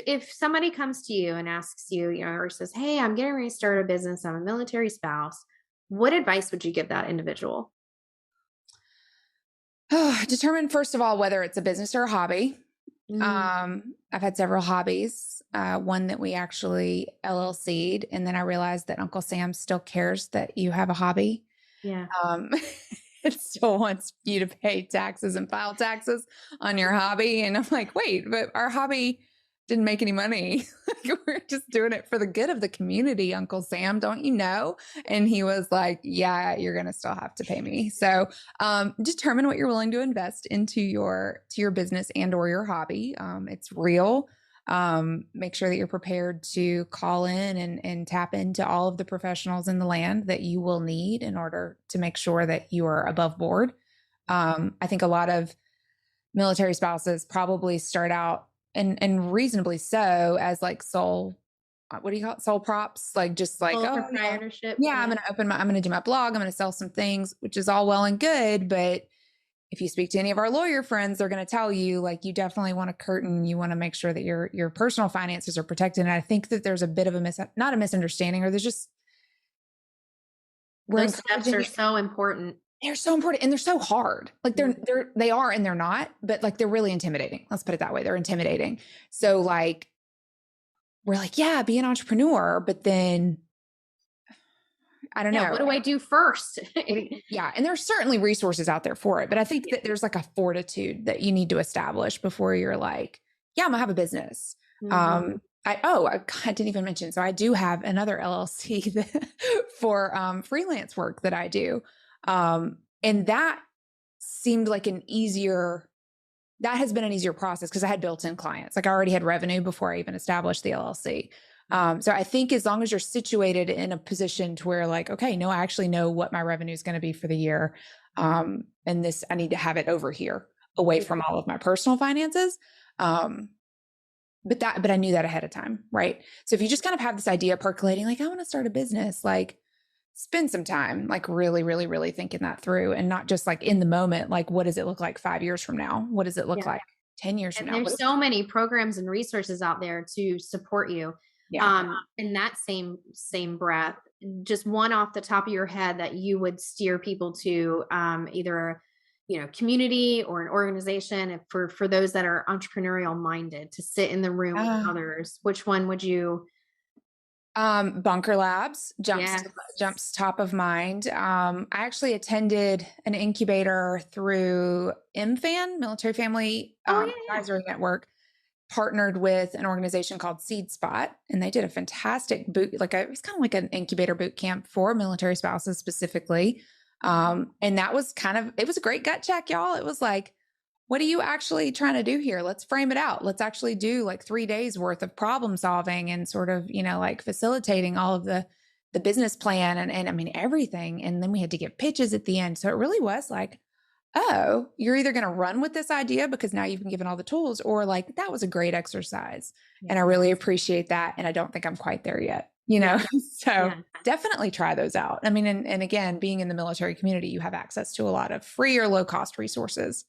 if somebody comes to you and asks you, or says, "Hey, I'm getting ready to start a business. I'm a military spouse." What advice would you give that individual? Determine, first of all, whether it's a business or a hobby. Mm, I've had several hobbies. One that we actually LLC'd, and then I realized that Uncle Sam still cares that you have a hobby. yeah. Um, it still wants you to pay taxes and file taxes on your hobby. And I'm like, wait, but our hobby didn't make any money. We're just doing it for the good of the community, Uncle Sam, don't you know? And he was like, yeah, you're going to still have to pay me. So determine what you're willing to invest into your business and or your hobby. It's real. Make sure that you're prepared to call in and tap into all of the professionals in the land that you will need in order to make sure that you are above board. I think a lot of military spouses probably start out and reasonably so as like what do you call it? Sole props, like just like, Full oh yeah, proprietorship. yeah, Yeah. I'm going to do my blog. I'm going to sell some things, which is all well and good. But if you speak to any of our lawyer friends, they're going to tell you like, you definitely want a curtain. You want to make sure that your personal finances are protected. And I think that there's a bit of not a misunderstanding, or there's just, we're Those steps encouraging are it. so important. They're so important and they're so hard. Like Mhm. they are and they're not, but like they're really intimidating. Let's put it that way. They're intimidating. So like we're like, yeah, be an entrepreneur, but then I don't Yeah. know. What do I do first? Yeah. And there's certainly resources out there for it. But I think that there's like a fortitude that you need to establish before you're like, yeah, I'm gonna have a business. Mhm. I didn't even mention. So I do have another LLC for freelance work that I do. And that seemed like that has been an easier process because I had built-in clients. Like I already had revenue before I even established the LLC. So I think as long as you're situated in a position to where like, okay, no, I actually know what my revenue is going to be for the year. And this, I need to have it over here away from all of my personal finances. But I knew that ahead of time. Right. So if you just kind of have this idea percolating, like, I want to start a business, like spend some time, like really, really, really thinking that through and not just like in the moment. Like, what does it look like 5 years from now? What does it look Yeah. like 10 years from And now? there's so many programs and resources out there to support you. Yeah. In that same breath, just one off the top of your head that you would steer people to, either community or an organization, for those that are entrepreneurial minded, to sit in the room with Uh, others. Which one would you? Bunker Labs Yes. jumps top of mind. I actually attended an incubator through MFAN, Military Family Oh yeah, Advisory Network, partnered with an organization called Seed Spot, and they did a fantastic it was kind of like an incubator boot camp for military spouses specifically. And that was it was a great gut check, y'all. It was like, what are you actually trying to do here? Let's frame it out. Let's actually do like 3 days worth of problem solving and sort of, like facilitating all of the business plan and I mean, everything. And then we had to give pitches at the end. So it really was like, oh, you're either going to run with this idea because now you've been given all the tools, or like, that was a great exercise. And I really appreciate that. And I don't think I'm quite there yet, yeah, So yeah. definitely try those out. I mean, and again, being in the military community, you have access to a lot of free or low cost resources.